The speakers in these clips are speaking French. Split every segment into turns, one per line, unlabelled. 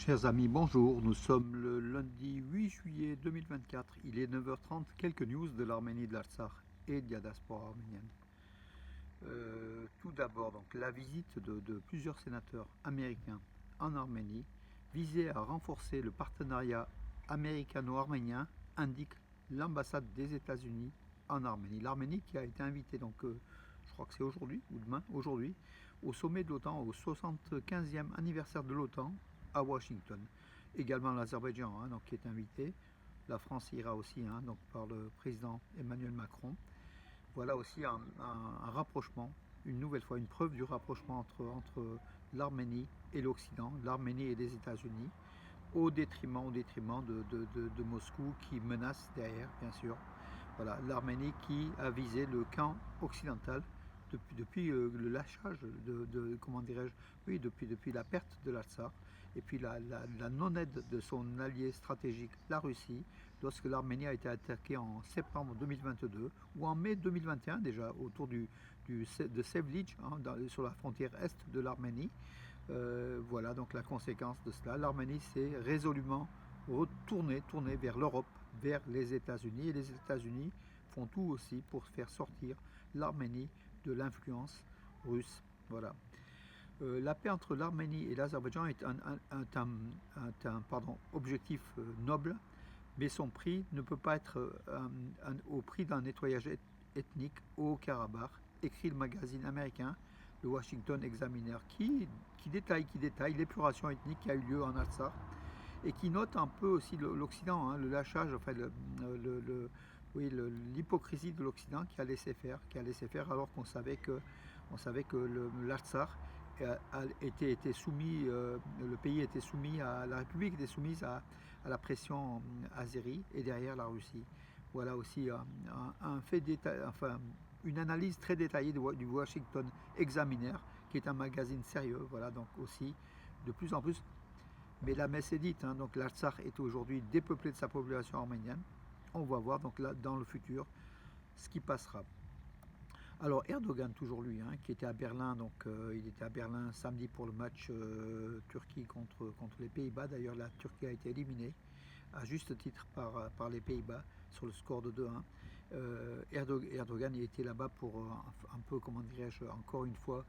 Chers amis, bonjour. Nous sommes le lundi 8 juillet 2024. Il est 9h30. Quelques news de l'Arménie, de l'Artsakh et de la diaspora arménienne. Tout d'abord, donc, la visite de plusieurs sénateurs américains en Arménie visait à renforcer le partenariat américano-arménien, indique l'ambassade des États-Unis en Arménie. L'Arménie qui a été invitée, donc, je crois que c'est aujourd'hui ou demain, aujourd'hui, au sommet de l'OTAN, au 75e anniversaire de l'OTAN à Washington. Également l'Azerbaïdjan, donc, qui est invité. La France ira aussi, donc, par le président Emmanuel Macron. Voilà aussi un rapprochement, une nouvelle fois, une preuve du rapprochement entre l'Arménie et l'Occident, l'Arménie et les États-Unis, au détriment de Moscou qui menace derrière, bien sûr. Voilà, l'Arménie qui a visé le camp occidental depuis le lâchage comment dirais-je, oui, depuis la perte de l'Artsakh et puis la non-aide de son allié stratégique, la Russie, lorsque l'Arménie a été attaquée en septembre 2022 ou en mai 2021 déjà autour de Sevlij, sur la frontière est de l'Arménie. Voilà donc la conséquence de cela. L'Arménie s'est résolument tournée vers l'Europe, vers les États-Unis. Et les États-Unis font tout aussi pour faire sortir l'Arménie de l'influence russe. Voilà. La paix entre l'Arménie et l'Azerbaïdjan est un objectif noble, mais son prix ne peut pas être au prix d'un nettoyage ethnique au Haut-Karabakh, écrit le magazine américain le Washington Examiner, qui détaille l'épuration ethnique qui a eu lieu en Artsakh et qui note un peu aussi l'Occident, le lâchage, enfin oui, l'hypocrisie de l'Occident qui a laissé faire alors qu'on savait que l'Artsakh était soumis, le pays était soumis la République était soumise à la pression azérie et derrière la Russie. Voilà aussi un fait enfin une analyse très détaillée du Washington Examiner, qui est un magazine sérieux. Voilà, donc aussi de plus en plus. Mais la messe est dite, donc l'Artsakh est aujourd'hui dépeuplé de sa population arménienne. On va voir donc là dans le futur ce qui passera. Alors Erdogan, toujours lui, qui était à Berlin, donc il était à Berlin samedi pour le match Turquie contre les Pays-Bas. D'ailleurs, la Turquie a été éliminée à juste titre par les Pays-Bas sur le score de 2-1. Erdogan il était là-bas pour un peu, comment dirais-je, encore une fois,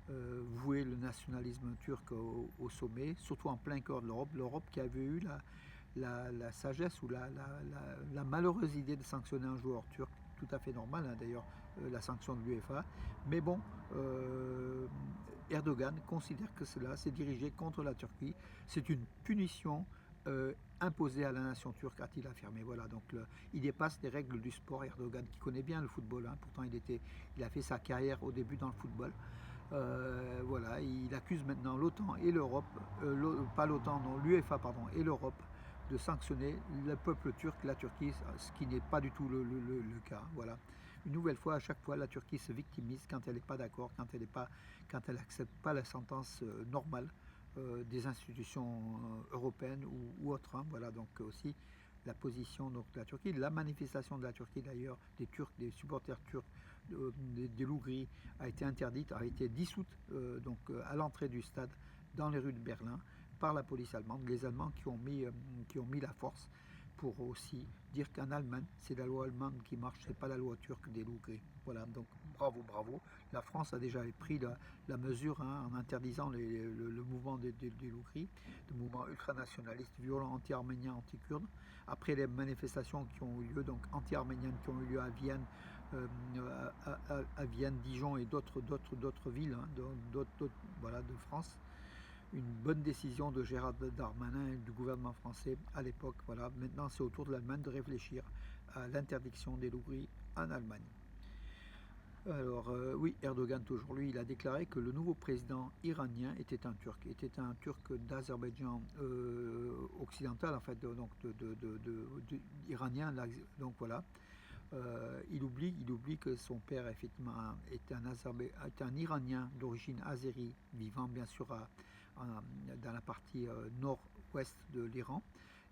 vouer le nationalisme turc au sommet, surtout en plein cœur de l'Europe. L'Europe qui avait eu la sagesse ou la malheureuse idée de sanctionner un joueur turc, tout à fait normal, d'ailleurs, la sanction de l'UEFA. Mais bon, Erdogan considère que cela s'est dirigé contre la Turquie. C'est une punition imposée à la nation turque, a-t-il affirmé. Voilà, donc il dépasse les règles du sport. Erdogan, qui connaît bien le football, pourtant il a fait sa carrière au début dans le football. Voilà, il accuse maintenant l'OTAN et l'Europe, pas l'OTAN, non, l'UEFA, pardon, et l'Europe, de sanctionner le peuple turc, la Turquie, ce qui n'est pas du tout le cas. Voilà. Une nouvelle fois, à chaque fois, la Turquie se victimise quand elle n'est pas d'accord, quand elle n'accepte pas la sentence normale des institutions européennes ou autres. Voilà, donc aussi la position donc, de la Turquie, la manifestation de la Turquie d'ailleurs, des Turcs, des supporters turcs, des Lougris, a été interdite, a été dissoute à l'entrée du stade dans les rues de Berlin par la police allemande, les Allemands qui ont mis la force pour aussi dire qu'en Allemagne, c'est la loi allemande qui marche, c'est pas la loi turque des loups-gris. Voilà, donc bravo, bravo. La France a déjà pris la mesure en interdisant le mouvement des loups-gris, le mouvement ultranationaliste, violent, anti-arménien, anti-kurde. Après les manifestations qui ont eu lieu, donc anti-arméniennes, qui ont eu lieu à Vienne, à Vienne, Dijon et d'autres villes voilà, de France. Une bonne décision de Gérald Darmanin et du gouvernement français à l'époque. Voilà. Maintenant, c'est au tour de l'Allemagne de réfléchir à l'interdiction des loups-gris en Allemagne. Alors, oui, Erdogan, toujours lui, il a déclaré que le nouveau président iranien était un Turc d'Azerbaïdjan occidental, en fait, donc iranien, donc voilà. Il oublie que son père, effectivement, est un Iranien d'origine azérie, vivant bien sûr dans la partie nord-ouest de l'Iran,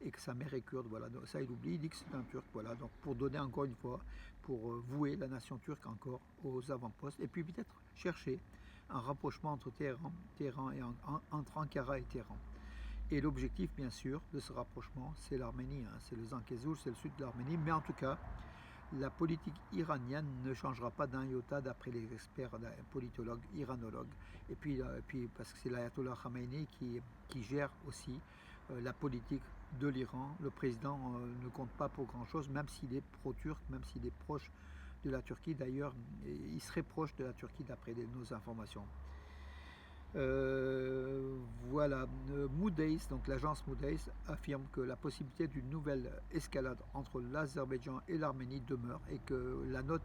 et que sa mère est kurde. Voilà, donc ça il oublie, il dit que c'est un Turc. Voilà, donc pour donner encore une fois, pour vouer la nation turque encore aux avant-postes, et puis peut-être chercher un rapprochement entre Téhéran et entre Ankara et Téhéran. Et l'objectif, bien sûr, de ce rapprochement, c'est l'Arménie, hein, c'est le Zankezur, c'est le sud de l'Arménie, mais en tout cas, la politique iranienne ne changera pas d'un iota d'après les experts politologues, iranologues. Et puis parce que c'est l'ayatollah Khamenei qui gère aussi la politique de l'Iran. Le président ne compte pas pour grand-chose, même s'il est pro-turc, même s'il est proche de la Turquie. D'ailleurs, il serait proche de la Turquie d'après nos informations. Euh, voilà, Moody's, donc l'agence Moody's affirme que la possibilité d'une nouvelle escalade entre l'Azerbaïdjan et l'Arménie demeure et que la note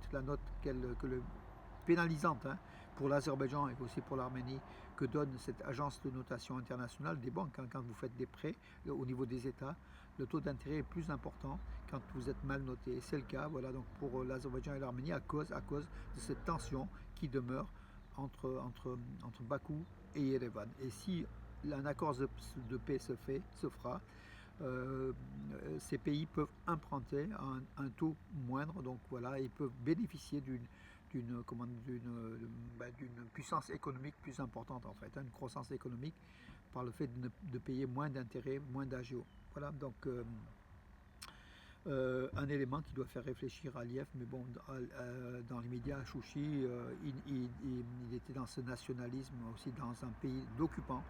pénalisante, hein, pour l'Azerbaïdjan et aussi pour l'Arménie que donne cette agence de notation internationale des banques, hein, quand vous faites des prêts au niveau des États, le taux d'intérêt est plus important quand vous êtes mal noté. C'est le cas, voilà, donc pour l'Azerbaïdjan et l'Arménie à cause de cette tension qui demeure entre Bakou et Yerevan. Et si un accord de paix se fera, ces pays peuvent emprunter un taux moindre, donc voilà, ils peuvent bénéficier d'une puissance économique plus importante en fait, hein, une croissance économique par le fait de payer moins d'intérêts, moins d'AGO. Voilà, donc un élément qui doit faire réfléchir Aliyev, mais bon, dans les médias, Chouchi, il était dans ce nationalisme aussi dans un pays d'occupants,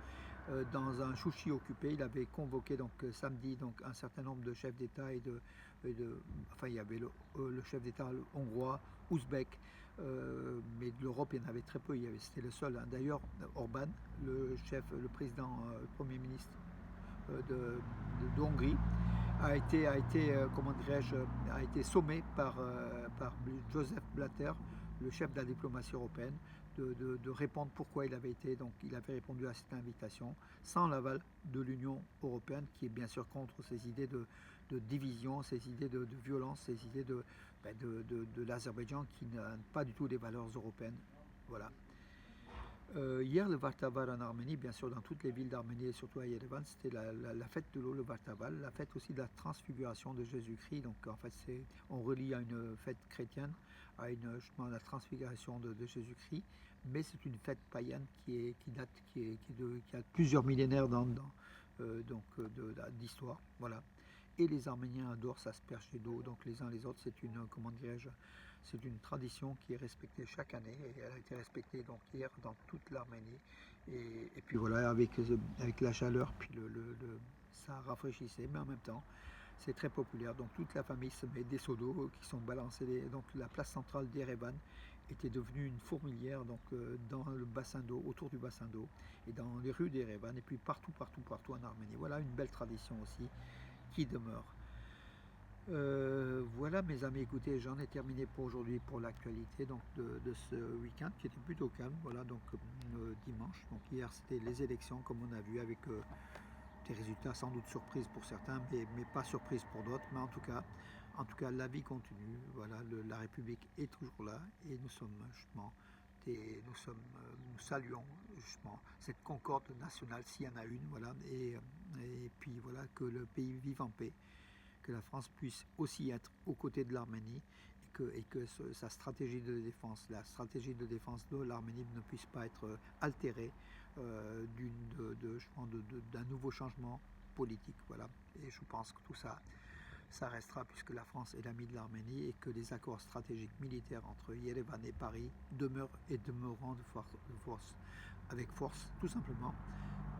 dans un Chouchi occupé. Il avait convoqué donc samedi donc un certain nombre de chefs d'État enfin il y avait le chef d'État hongrois, ouzbek, mais de l'Europe il y en avait très peu. C'était le seul, hein. D'ailleurs, Orban, le président, le premier ministre de Hongrie, comment dirais-je, a été sommé par Joseph Blatter, le chef de la diplomatie européenne, de répondre pourquoi il avait répondu à cette invitation sans l'aval de l'Union européenne, qui est bien sûr contre ces idées de division, ces idées de violence, ces idées de l'Azerbaïdjan qui n'a pas du tout les valeurs européennes. Voilà. Hier, le Vartaval en Arménie, bien sûr, dans toutes les villes d'Arménie et surtout à Yerevan, c'était la fête de l'eau, le Vartaval, la fête aussi de la transfiguration de Jésus-Christ. Donc, en fait, on relie à une fête chrétienne, justement, la transfiguration de Jésus-Christ, mais c'est une fête païenne qui a plusieurs millénaires d'histoire. Voilà. Et les Arméniens adorent s'asperger d'eau, donc les uns les autres, comment dirais-je, c'est une tradition qui est respectée chaque année et elle a été respectée donc hier dans toute l'Arménie. Et puis voilà, avec la chaleur, puis ça rafraîchissait, mais en même temps, c'est très populaire. Donc toute la famille se met des seaux d'eau qui sont balancés. Donc la place centrale d'Erevan était devenue une fourmilière donc, dans le bassin d'eau, autour du bassin d'eau, et dans les rues d'Erevan, et puis partout en Arménie. Voilà une belle tradition aussi qui demeure. Voilà mes amis, écoutez, j'en ai terminé pour aujourd'hui pour l'actualité donc de ce week-end qui était plutôt calme. Voilà, donc dimanche. Donc hier c'était les élections comme on a vu avec des résultats sans doute surprises pour certains, mais pas surprises pour d'autres. Mais en tout cas, la vie continue. Voilà, la République est toujours là et nous sommes justement nous saluons justement cette concorde nationale s'il y en a une. Voilà, et puis voilà que le pays vive en paix, que la France puisse aussi être aux côtés de l'Arménie et que sa stratégie de défense, la stratégie de défense de l'Arménie ne puisse pas être altérée d'un nouveau changement politique. Voilà. Et je pense que tout ça, ça restera puisque la France est l'amie de l'Arménie et que les accords stratégiques militaires entre Yerevan et Paris demeurent et demeureront avec force, tout simplement,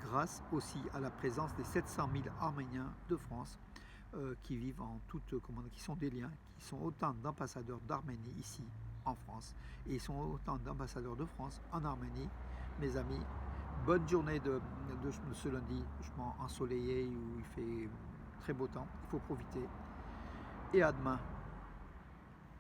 grâce aussi à la présence des 700 000 Arméniens de France qui vivent qui sont des liens, qui sont autant d'ambassadeurs d'Arménie ici en France et ils sont autant d'ambassadeurs de France en Arménie. Mes amis, bonne journée de ce lundi, ensoleillé où il fait très beau temps, il faut profiter et à demain.